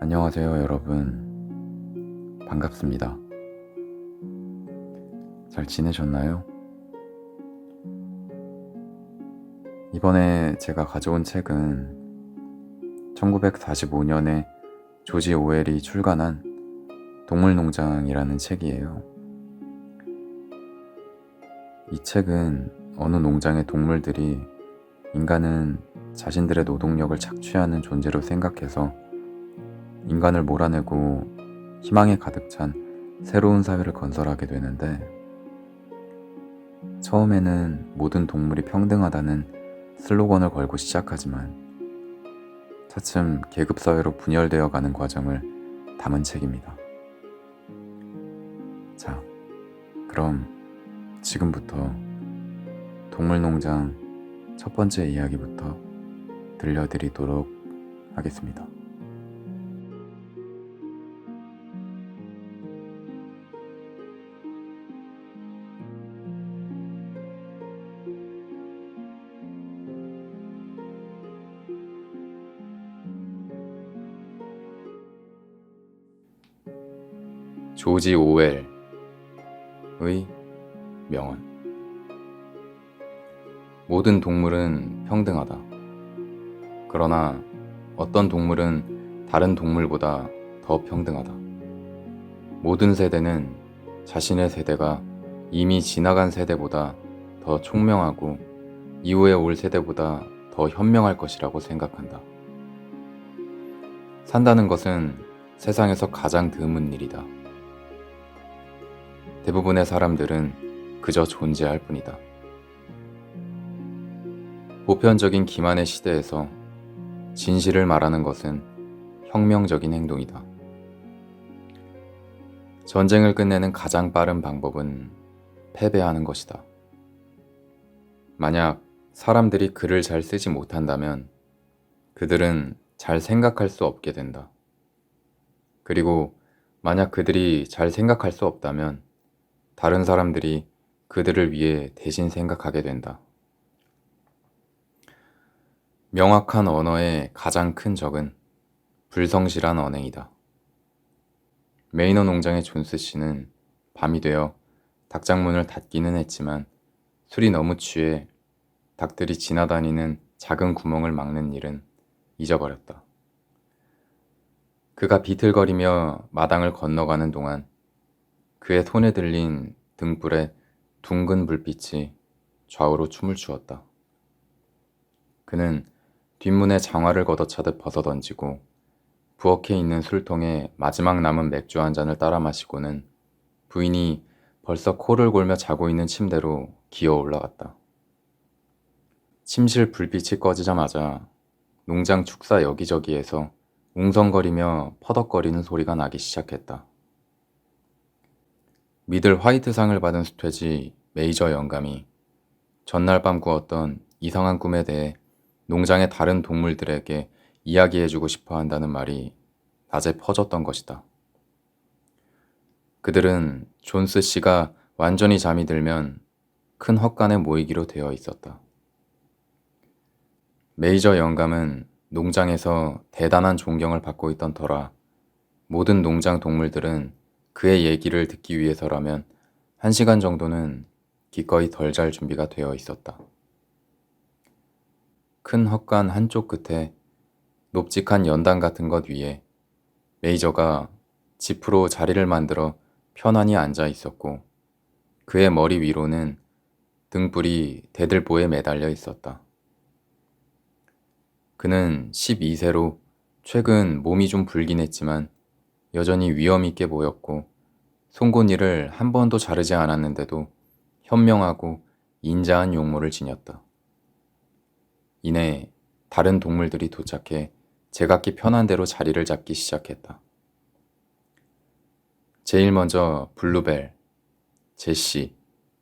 안녕하세요, 여러분. 반갑습니다. 잘 지내셨나요? 이번에 제가 가져온 책은 1945년에 조지 오웰이 출간한 동물농장이라는 책이에요. 이 책은 어느 농장의 동물들이 인간은 자신들의 노동력을 착취하는 존재로 생각해서 인간을 몰아내고 희망에 가득 찬 새로운 사회를 건설하게 되는데, 처음에는 모든 동물이 평등하다는 슬로건을 걸고 시작하지만 차츰 계급사회로 분열되어 가는 과정을 담은 책입니다. 자, 그럼 지금부터 동물농장 첫 번째 이야기부터 들려드리도록 하겠습니다. 조지 오웰의 명언. 모든 동물은 평등하다. 그러나 어떤 동물은 다른 동물보다 더 평등하다. 모든 세대는 자신의 세대가 이미 지나간 세대보다 더 총명하고 이후에 올 세대보다 더 현명할 것이라고 생각한다. 산다는 것은 세상에서 가장 드문 일이다. 대부분의 사람들은 그저 존재할 뿐이다. 보편적인 기만의 시대에서 진실을 말하는 것은 혁명적인 행동이다. 전쟁을 끝내는 가장 빠른 방법은 패배하는 것이다. 만약 사람들이 글을 잘 쓰지 못한다면 그들은 잘 생각할 수 없게 된다. 그리고 만약 그들이 잘 생각할 수 없다면 다른 사람들이 그들을 위해 대신 생각하게 된다. 명확한 언어의 가장 큰 적은 불성실한 언행이다. 메이너 농장의 존스 씨는 밤이 되어 닭장문을 닫기는 했지만 술이 너무 취해 닭들이 지나다니는 작은 구멍을 막는 일은 잊어버렸다. 그가 비틀거리며 마당을 건너가는 동안 그의 손에 들린 등불에 둥근 불빛이 좌우로 춤을 추었다. 그는 뒷문에 장화를 걷어차듯 벗어던지고 부엌에 있는 술통에 마지막 남은 맥주 한 잔을 따라 마시고는 부인이 벌써 코를 골며 자고 있는 침대로 기어 올라갔다. 침실 불빛이 꺼지자마자 농장 축사 여기저기에서 웅성거리며 퍼덕거리는 소리가 나기 시작했다. 미들 화이트상을 받은 수퇴지 메이저 영감이 전날 밤 꾸었던 이상한 꿈에 대해 농장의 다른 동물들에게 이야기해주고 싶어 한다는 말이 낮에 퍼졌던 것이다. 그들은 존스 씨가 완전히 잠이 들면 큰 헛간에 모이기로 되어 있었다. 메이저 영감은 농장에서 대단한 존경을 받고 있던 터라 모든 농장 동물들은 그의 얘기를 듣기 위해서라면 1시간 정도는 기꺼이 덜 잘 준비가 되어 있었다. 큰 헛간 한쪽 끝에 높직한 연단 같은 것 위에 메이저가 지프로 자리를 만들어 편안히 앉아 있었고 그의 머리 위로는 등불이 대들보에 매달려 있었다. 그는 12세로 최근 몸이 좀 불긴 했지만 여전히 위험 있게 보였고 송곳니를 한 번도 자르지 않았는데도 현명하고 인자한 용모를 지녔다. 이내 다른 동물들이 도착해 제각기 편한 대로 자리를 잡기 시작했다. 제일 먼저 블루벨, 제시,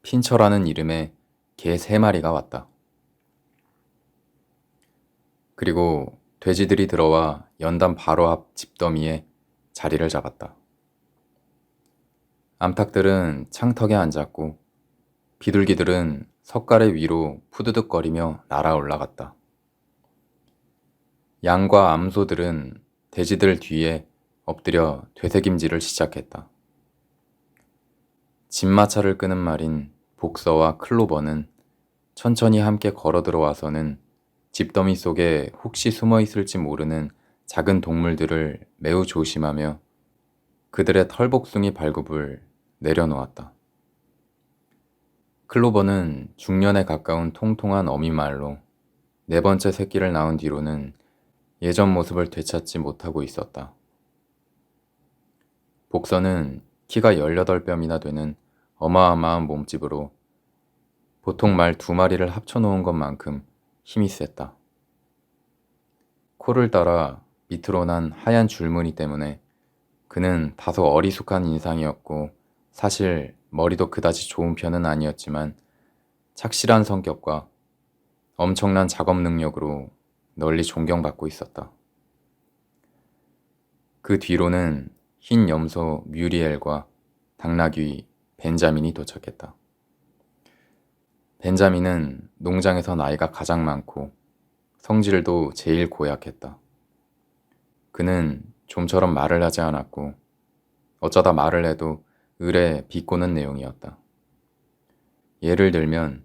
핀처라는 이름의 개 3마리가 왔다. 그리고 돼지들이 들어와 연단 바로 앞 집더미에 자리를 잡았다. 암탉들은 창턱에 앉았고 비둘기들은 석가래 위로 푸드득거리며 날아 올라갔다. 양과 암소들은 돼지들 뒤에 엎드려 되새김질을 시작했다. 집마차를 끄는 말인 복서와 클로버는 천천히 함께 걸어 들어와서는 집더미 속에 혹시 숨어 있을지 모르는 작은 동물들을 매우 조심하며 그들의 털복숭이 발굽을 내려놓았다. 클로버는 중년에 가까운 통통한 어미말로 네 번째 새끼를 낳은 뒤로는 예전 모습을 되찾지 못하고 있었다. 복서는 키가 18뼘이나 되는 어마어마한 몸집으로 보통 말 2마리를 합쳐놓은 것만큼 힘이 셌다. 코를 따라 밑으로 난 하얀 줄무늬 때문에 그는 다소 어리숙한 인상이었고 사실 머리도 그다지 좋은 편은 아니었지만 착실한 성격과 엄청난 작업 능력으로 널리 존경받고 있었다. 그 뒤로는 흰 염소 뮤리엘과 당나귀 벤자민이 도착했다. 벤자민은 농장에서 나이가 가장 많고 성질도 제일 고약했다. 그는 좀처럼 말을 하지 않았고 어쩌다 말을 해도 을에 비꼬는 내용이었다. 예를 들면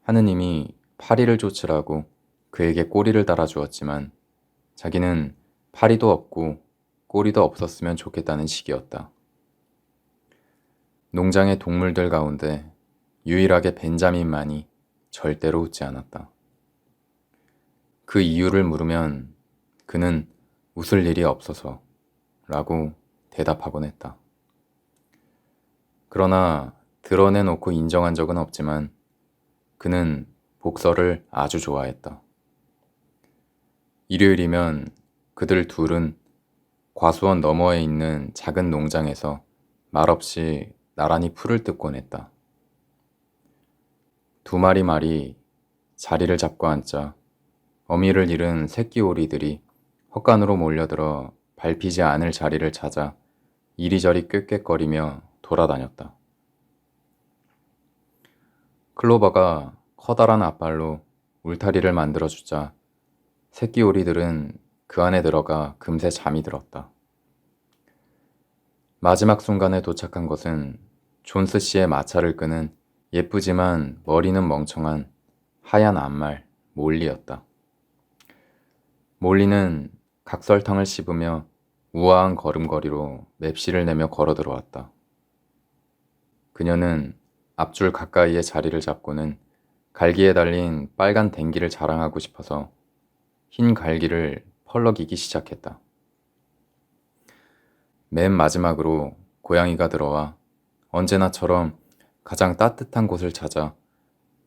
하느님이 파리를 쫓으라고 그에게 꼬리를 달아주었지만 자기는 파리도 없고 꼬리도 없었으면 좋겠다는 식이었다. 농장의 동물들 가운데 유일하게 벤자민만이 절대로 웃지 않았다. 그 이유를 물으면 그는 웃을 일이 없어서 라고 대답하곤 했다. 그러나 드러내놓고 인정한 적은 없지만 그는 복서를 아주 좋아했다. 일요일이면 그들 둘은 과수원 너머에 있는 작은 농장에서 말없이 나란히 풀을 뜯곤 했다. 2마리 말이 자리를 잡고 앉자 어미를 잃은 새끼 오리들이 헛간으로 몰려들어 밟히지 않을 자리를 찾아 이리저리 꾀꾀거리며 돌아다녔다. 클로버가 커다란 앞발로 울타리를 만들어주자 새끼 오리들은 그 안에 들어가 금세 잠이 들었다. 마지막 순간에 도착한 것은 존스 씨의 마차를 끄는 예쁘지만 머리는 멍청한 하얀 암말 몰리였다. 몰리는 각설탕을 씹으며 우아한 걸음걸이로 맵시를 내며 걸어 들어왔다. 그녀는 앞줄 가까이에 자리를 잡고는 갈기에 달린 빨간 댕기를 자랑하고 싶어서 흰 갈기를 펄럭이기 시작했다. 맨 마지막으로 고양이가 들어와 언제나처럼 가장 따뜻한 곳을 찾아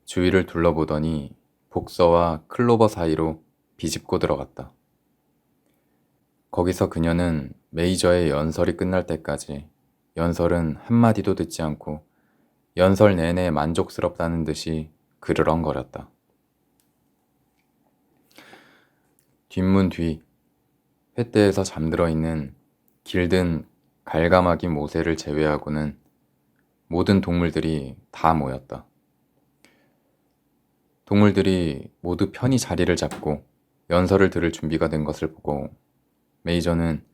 주위를 둘러보더니 복서와 클로버 사이로 비집고 들어갔다. 거기서 그녀는 메이저의 연설이 끝날 때까지 연설은 한마디도 듣지 않고 연설 내내 만족스럽다는 듯이 그르렁거렸다. 뒷문 뒤 횃대에서 잠들어 있는 길든 갈가마기 모세를 제외하고는 모든 동물들이 다 모였다. 동물들이 모두 편히 자리를 잡고 연설을 들을 준비가 된 것을 보고 메이저는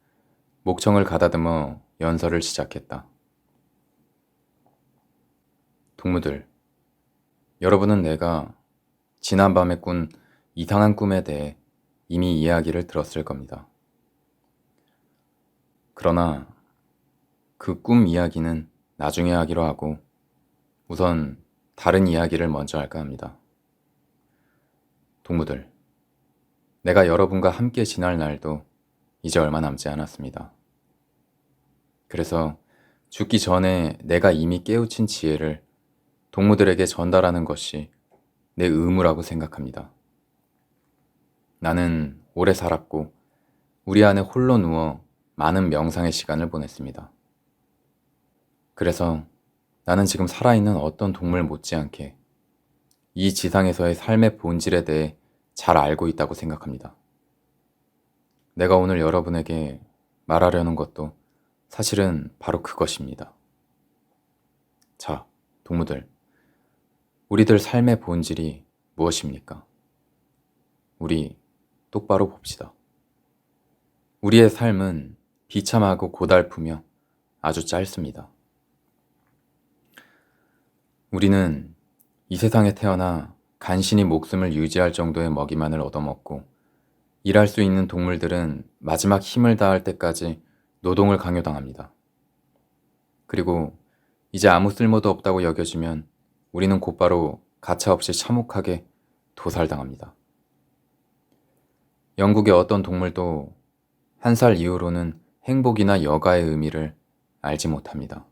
목청을 가다듬어 연설을 시작했다. 동무들, 여러분은 내가 지난밤에 꾼 이상한 꿈에 대해 이미 이야기를 들었을 겁니다. 그러나 그 꿈 이야기는 나중에 하기로 하고 우선 다른 이야기를 먼저 할까 합니다. 동무들, 내가 여러분과 함께 지날 날도 이제 얼마 남지 않았습니다. 그래서 죽기 전에 내가 이미 깨우친 지혜를 동무들에게 전달하는 것이 내 의무라고 생각합니다. 나는 오래 살았고 우리 안에 홀로 누워 많은 명상의 시간을 보냈습니다. 그래서 나는 지금 살아있는 어떤 동물 못지않게 이 지상에서의 삶의 본질에 대해 잘 알고 있다고 생각합니다. 내가 오늘 여러분에게 말하려는 것도 사실은 바로 그것입니다. 자, 동무들, 우리들 삶의 본질이 무엇입니까? 우리 똑바로 봅시다. 우리의 삶은 비참하고 고달프며 아주 짧습니다. 우리는 이 세상에 태어나 간신히 목숨을 유지할 정도의 먹이만을 얻어먹고 일할 수 있는 동물들은 마지막 힘을 다할 때까지 노동을 강요당합니다. 그리고 이제 아무 쓸모도 없다고 여겨지면 우리는 곧바로 가차없이 참혹하게 도살당합니다. 영국의 어떤 동물도 1살 이후로는 행복이나 여가의 의미를 알지 못합니다.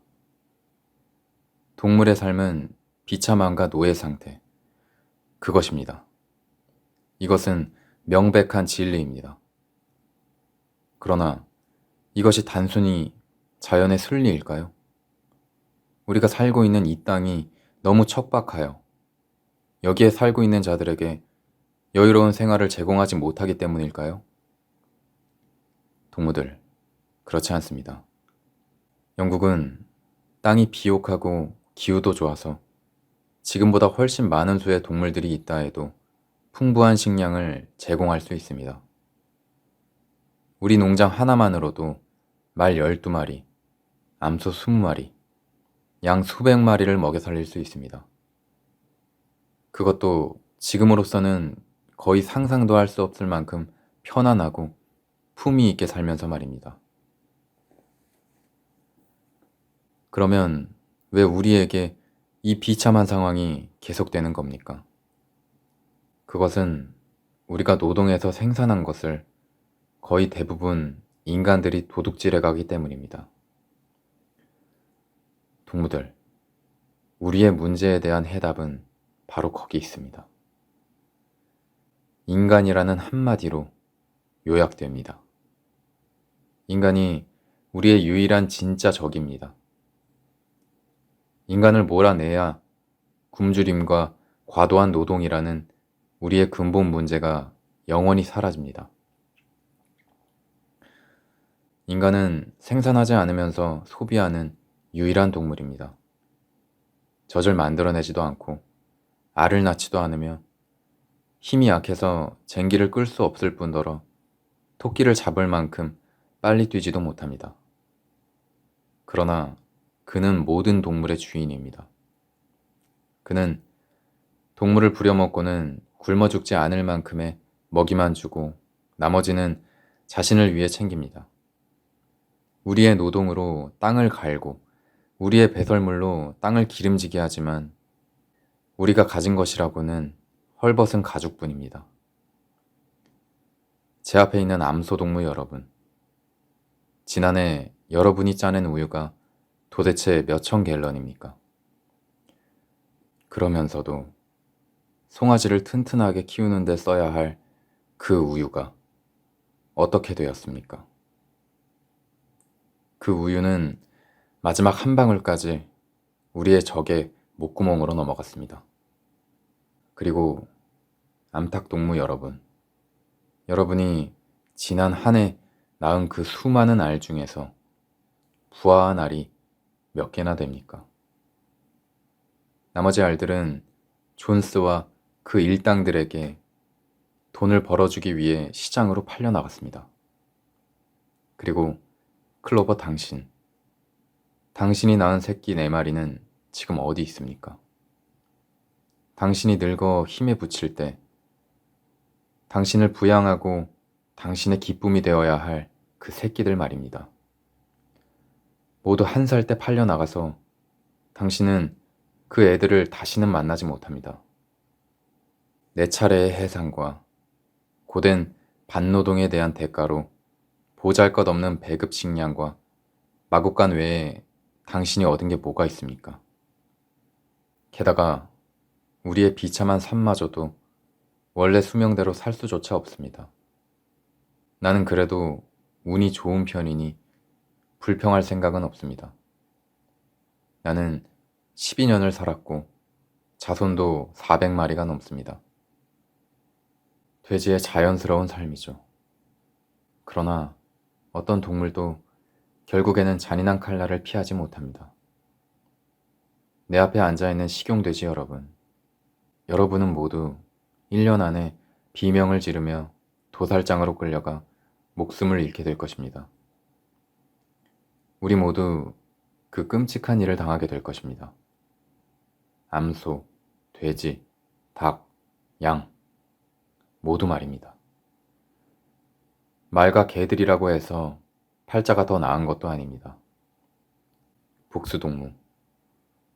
동물의 삶은 비참함과 노예 상태, 그것입니다. 이것은 명백한 진리입니다. 그러나 이것이 단순히 자연의 순리일까요? 우리가 살고 있는 이 땅이 너무 척박하여 여기에 살고 있는 자들에게 여유로운 생활을 제공하지 못하기 때문일까요? 동무들, 그렇지 않습니다. 영국은 땅이 비옥하고 기후도 좋아서 지금보다 훨씬 많은 수의 동물들이 있다 해도 풍부한 식량을 제공할 수 있습니다. 우리 농장 하나만으로도 말 12마리, 암소 20마리, 양 수백 마리를 먹여 살릴 수 있습니다. 그것도 지금으로서는 거의 상상도 할 수 없을 만큼 편안하고 품위 있게 살면서 말입니다. 그러면 왜 우리에게 이 비참한 상황이 계속되는 겁니까? 그것은 우리가 노동해서 생산한 것을 거의 대부분 인간들이 도둑질해 가기 때문입니다. 동무들, 우리의 문제에 대한 해답은 바로 거기 있습니다. 인간이라는 한마디로 요약됩니다. 인간이 우리의 유일한 진짜 적입니다. 인간을 몰아내야 굶주림과 과도한 노동이라는 우리의 근본 문제가 영원히 사라집니다. 인간은 생산하지 않으면서 소비하는 유일한 동물입니다. 젖을 만들어내지도 않고 알을 낳지도 않으며 힘이 약해서 쟁기를 끌 수 없을 뿐더러 토끼를 잡을 만큼 빨리 뛰지도 못합니다. 그러나 그는 모든 동물의 주인입니다. 그는 동물을 부려먹고는 굶어 죽지 않을 만큼의 먹이만 주고 나머지는 자신을 위해 챙깁니다. 우리의 노동으로 땅을 갈고 우리의 배설물로 땅을 기름지게 하지만 우리가 가진 것이라고는 헐벗은 가죽뿐입니다. 제 앞에 있는 암소동무 여러분, 지난해 여러분이 짜낸 우유가 도대체 몇천 갤런입니까? 그러면서도 송아지를 튼튼하게 키우는 데 써야 할 그 우유가 어떻게 되었습니까? 그 우유는 마지막 한 방울까지 우리의 적의 목구멍으로 넘어갔습니다. 그리고 암탉동무 여러분, 여러분이 지난 한 해 낳은 그 수많은 알 중에서 부화한 알이 몇 개나 됩니까? 나머지 알들은 존스와 그 일당들에게 돈을 벌어주기 위해 시장으로 팔려나갔습니다. 그리고 클로버 당신이 낳은 새끼 4마리는 지금 어디 있습니까? 당신이 늙어 힘에 부칠 때 당신을 부양하고 당신의 기쁨이 되어야 할 그 새끼들 말입니다. 모두 1살 때 팔려나가서 당신은 그 애들을 다시는 만나지 못합니다. 4차례의 해상과 고된 반노동에 대한 대가로 보잘것없는 배급 식량과 마구간 외에 당신이 얻은 게 뭐가 있습니까? 게다가 우리의 비참한 삶마저도 원래 수명대로 살 수조차 없습니다. 나는 그래도 운이 좋은 편이니 불평할 생각은 없습니다. 나는 12년을 살았고 자손도 400마리가 넘습니다. 돼지의 자연스러운 삶이죠. 그러나 어떤 동물도 결국에는 잔인한 칼날을 피하지 못합니다. 내 앞에 앉아있는 식용돼지 여러분, 여러분은 모두 1년 안에 비명을 지르며 도살장으로 끌려가 목숨을 잃게 될 것입니다. 우리 모두 그 끔찍한 일을 당하게 될 것입니다. 암소, 돼지, 닭, 양, 모두 말입니다. 말과 개들이라고 해서 팔자가 더 나은 것도 아닙니다. 복수동무,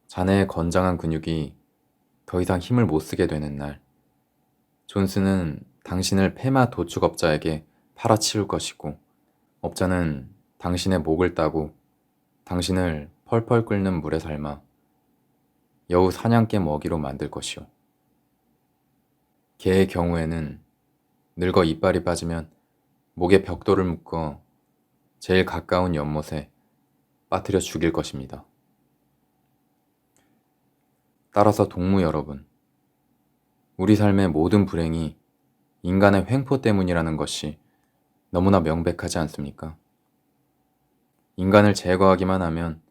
자네의 건장한 근육이 더 이상 힘을 못 쓰게 되는 날, 존스는 당신을 페마 도축업자에게 팔아치울 것이고, 업자는 당신의 목을 따고 당신을 펄펄 끓는 물에 삶아 여우 사냥개 먹이로 만들 것이오. 개의 경우에는 늙어 이빨이 빠지면 목에 벽돌을 묶어 제일 가까운 연못에 빠뜨려 죽일 것입니다. 따라서 동무 여러분, 우리 삶의 모든 불행이 인간의 횡포 때문이라는 것이 너무나 명백하지 않습니까? 인간을 제거하기만 하면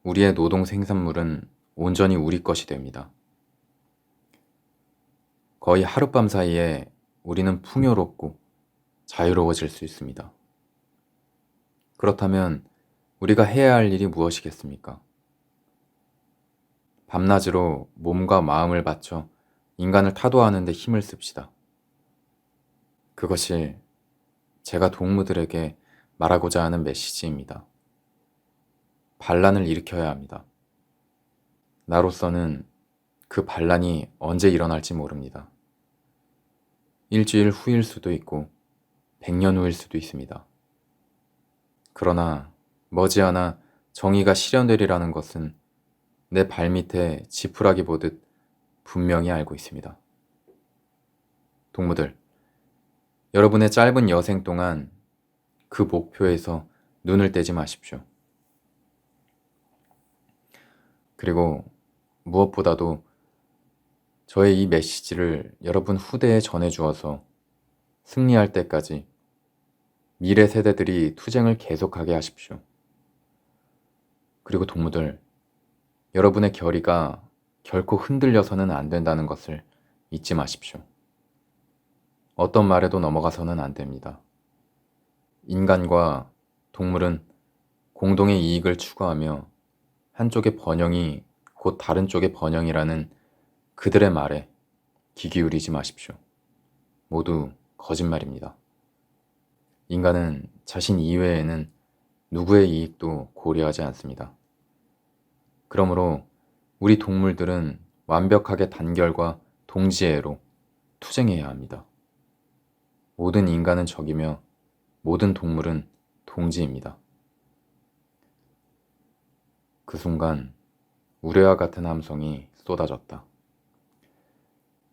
우리의 노동 생산물은 온전히 우리 것이 됩니다. 거의 하룻밤 사이에 우리는 풍요롭고 자유로워질 수 있습니다. 그렇다면 우리가 해야 할 일이 무엇이겠습니까? 밤낮으로 몸과 마음을 바쳐 인간을 타도하는 데 힘을 씁시다. 그것이 제가 동무들에게 말하고자 하는 메시지입니다. 반란을 일으켜야 합니다. 나로서는 그 반란이 언제 일어날지 모릅니다. 일주일 후일 수도 있고 100년 후일 수도 있습니다. 그러나 머지않아 정의가 실현되리라는 것은 내 발밑에 지푸라기 보듯 분명히 알고 있습니다. 동무들, 여러분의 짧은 여생 동안 그 목표에서 눈을 떼지 마십시오. 그리고 무엇보다도 저의 이 메시지를 여러분 후대에 전해주어서 승리할 때까지 미래 세대들이 투쟁을 계속하게 하십시오. 그리고 동무들, 여러분의 결의가 결코 흔들려서는 안 된다는 것을 잊지 마십시오. 어떤 말에도 넘어가서는 안 됩니다. 인간과 동물은 공동의 이익을 추구하며 한쪽의 번영이 곧 다른 쪽의 번영이라는 그들의 말에 귀 기울이지 마십시오. 모두 거짓말입니다. 인간은 자신 이외에는 누구의 이익도 고려하지 않습니다. 그러므로 우리 동물들은 완벽하게 단결과 동지애로 투쟁해야 합니다. 모든 인간은 적이며 모든 동물은 동지입니다. 그 순간 우레와 같은 함성이 쏟아졌다.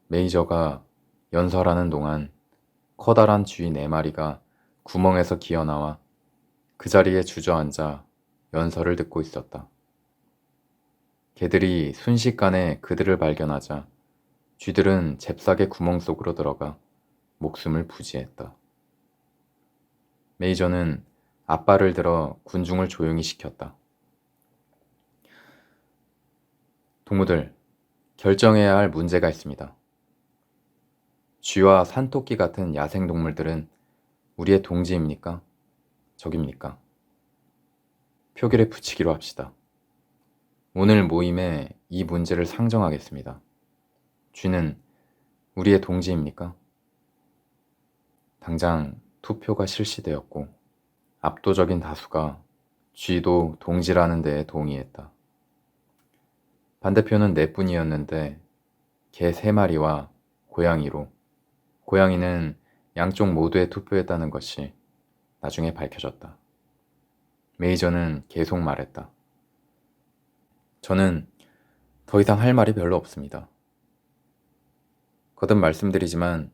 메이저가 연설하는 동안 커다란 쥐 4마리가 구멍에서 기어나와 그 자리에 주저앉아 연설을 듣고 있었다. 개들이 순식간에 그들을 발견하자 쥐들은 잽싸게 구멍 속으로 들어가 목숨을 부지했다. 메이저는 앞발을 들어 군중을 조용히 시켰다. 동무들, 결정해야 할 문제가 있습니다. 쥐와 산토끼 같은 야생동물들은 우리의 동지입니까? 적입니까? 표결에 붙이기로 합시다. 오늘 모임에 이 문제를 상정하겠습니다. 쥐는 우리의 동지입니까? 당장 투표가 실시되었고 압도적인 다수가 쥐도 동지라는 데에 동의했다. 반대표는 4뿐이었는데 개 3마리와 고양이로 고양이는 양쪽 모두에 투표했다는 것이 나중에 밝혀졌다. 메이저는 계속 말했다. 저는 더 이상 할 말이 별로 없습니다. 거듭 말씀드리지만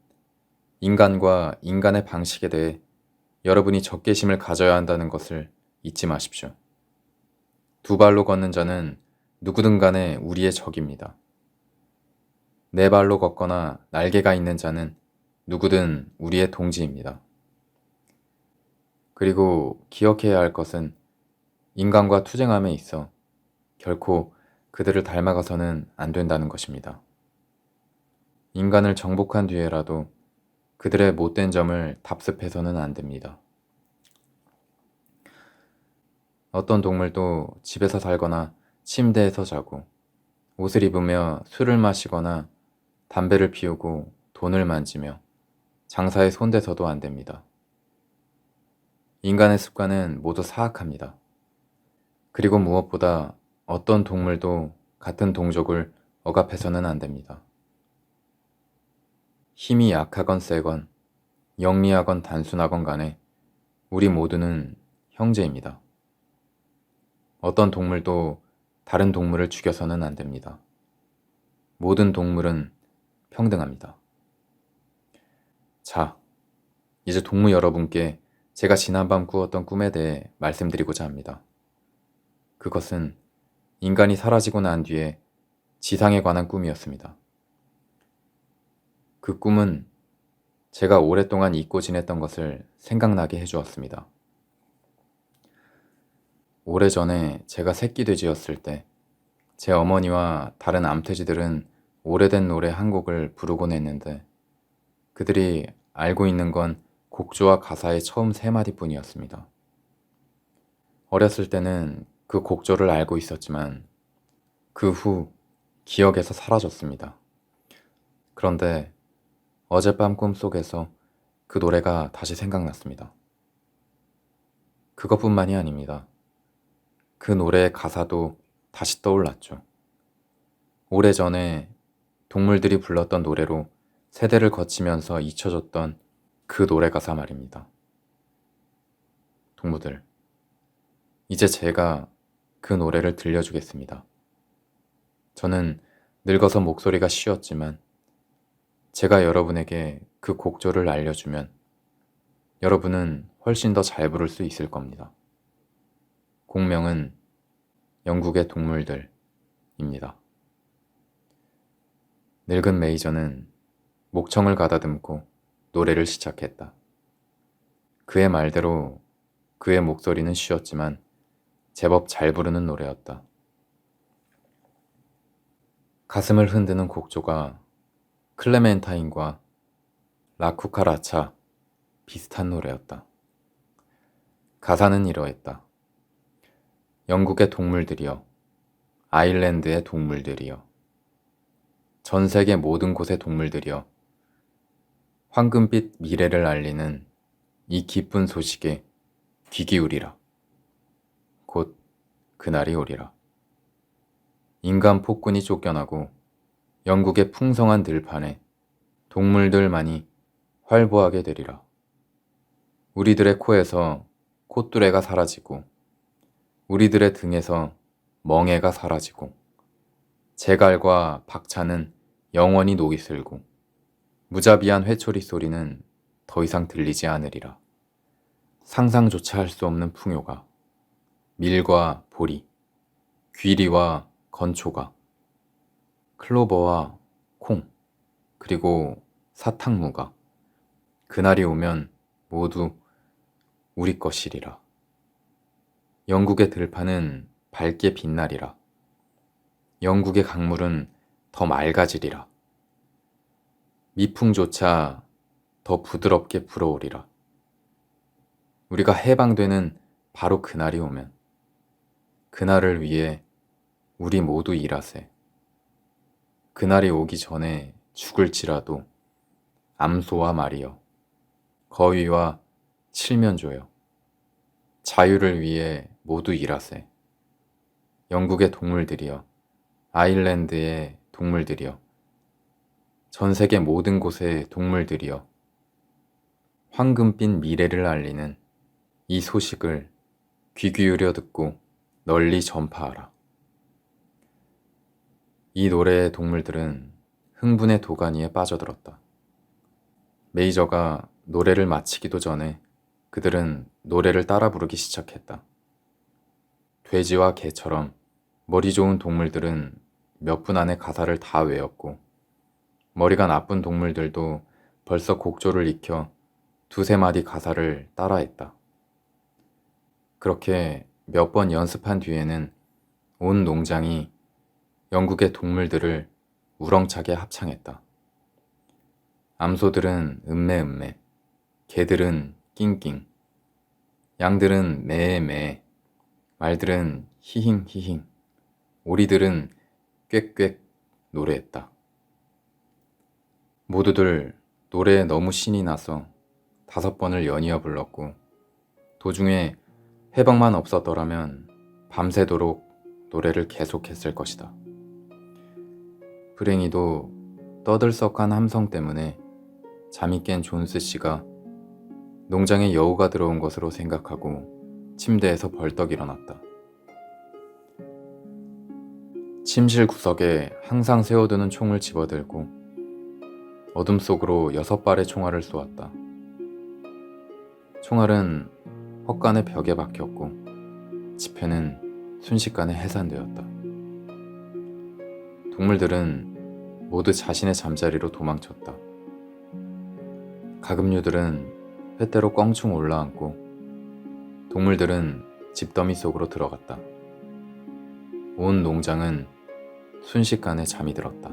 인간과 인간의 방식에 대해 여러분이 적개심을 가져야 한다는 것을 잊지 마십시오. 2발로 걷는 자는 누구든 간에 우리의 적입니다. 4발로 걷거나 날개가 있는 자는 누구든 우리의 동지입니다. 그리고 기억해야 할 것은 인간과 투쟁함에 있어 결코 그들을 닮아가서는 안 된다는 것입니다. 인간을 정복한 뒤에라도 그들의 못된 점을 답습해서는 안 됩니다. 어떤 동물도 집에서 살거나 침대에서 자고 옷을 입으며 술을 마시거나 담배를 피우고 돈을 만지며 장사에 손대서도 안 됩니다. 인간의 습관은 모두 사악합니다. 그리고 무엇보다 어떤 동물도 같은 동족을 억압해서는 안 됩니다. 힘이 약하건 세건 영리하건 단순하건 간에 우리 모두는 형제입니다. 어떤 동물도 다른 동물을 죽여서는 안 됩니다. 모든 동물은 평등합니다. 자, 이제 동무 여러분께 제가 지난밤 꾸었던 꿈에 대해 말씀드리고자 합니다. 그것은 인간이 사라지고 난 뒤에 지상에 관한 꿈이었습니다. 그 꿈은 제가 오랫동안 잊고 지냈던 것을 생각나게 해주었습니다. 오래전에 제가 새끼 돼지였을 때 제 어머니와 다른 암돼지들은 오래된 노래 한 곡을 부르곤 했는데 그들이 알고 있는 건 곡조와 가사의 처음 세 마디뿐이었습니다. 어렸을 때는 그 곡조를 알고 있었지만 그 후 기억에서 사라졌습니다. 그런데 어젯밤 꿈속에서 그 노래가 다시 생각났습니다. 그것뿐만이 아닙니다. 그 노래의 가사도 다시 떠올랐죠. 오래전에 동물들이 불렀던 노래로 세대를 거치면서 잊혀졌던 그 노래 가사 말입니다. 동무들, 이제 제가 그 노래를 들려주겠습니다. 저는 늙어서 목소리가 쉬었지만 제가 여러분에게 그 곡조를 알려주면 여러분은 훨씬 더 잘 부를 수 있을 겁니다. 곡명은 영국의 동물들입니다. 늙은 메이저는 목청을 가다듬고 노래를 시작했다. 그의 말대로 그의 목소리는 쉬었지만 제법 잘 부르는 노래였다. 가슴을 흔드는 곡조가 클레멘타인과 라쿠카라차 비슷한 노래였다. 가사는 이러했다. 영국의 동물들이여, 아일랜드의 동물들이여, 전 세계 모든 곳의 동물들이여, 황금빛 미래를 알리는 이 기쁜 소식에 귀 기울이라. 곧 그날이 오리라. 인간 폭군이 쫓겨나고 영국의 풍성한 들판에 동물들만이 활보하게 되리라. 우리들의 코에서 콧뚜레가 사라지고 우리들의 등에서 멍에가 사라지고 제갈과 박차는 영원히 녹이 슬고 무자비한 회초리 소리는 더 이상 들리지 않으리라. 상상조차 할 수 없는 풍요가 밀과 보리, 귀리와 건초가, 클로버와 콩, 그리고 사탕무가 그날이 오면 모두 우리 것이리라. 영국의 들판은 밝게 빛나리라. 영국의 강물은 더 맑아지리라. 미풍조차 더 부드럽게 불어오리라. 우리가 해방되는 바로 그날이 오면 그날을 위해 우리 모두 일하세. 그날이 오기 전에 죽을지라도 암소와 말이여, 거위와 칠면조여, 자유를 위해 모두 일하세. 영국의 동물들이여, 아일랜드의 동물들이여, 전 세계 모든 곳의 동물들이여, 황금빛 미래를 알리는 이 소식을 귀 기울여 듣고 널리 전파하라. 이 노래의 동물들은 흥분의 도가니에 빠져들었다. 메이저가 노래를 마치기도 전에 그들은 노래를 따라 부르기 시작했다. 돼지와 개처럼 머리 좋은 동물들은 몇 분 안에 가사를 다 외웠고 머리가 나쁜 동물들도 벌써 곡조를 익혀 두세 마디 가사를 따라했다. 그렇게 몇 번 연습한 뒤에는 온 농장이 영국의 동물들을 우렁차게 합창했다. 암소들은 음매음매, 개들은 낑낑, 양들은 매매, 말들은 히힝 히힝, 오리들은 꽥꽥 노래했다. 모두들 노래에 너무 신이 나서 5번을 연이어 불렀고 도중에 해방만 없었더라면 밤새도록 노래를 계속했을 것이다. 불행히도 떠들썩한 함성 때문에 잠이 깬 존스 씨가 농장에 여우가 들어온 것으로 생각하고 침대에서 벌떡 일어났다. 침실 구석에 항상 세워두는 총을 집어들고 어둠 속으로 6발의 총알을 쏘았다. 총알은 헛간의 벽에 박혔고 지폐는 순식간에 해산되었다. 동물들은 모두 자신의 잠자리로 도망쳤다. 가금류들은 횃대로 껑충 올라앉고 동물들은 집더미 속으로 들어갔다. 온 농장은 순식간에 잠이 들었다.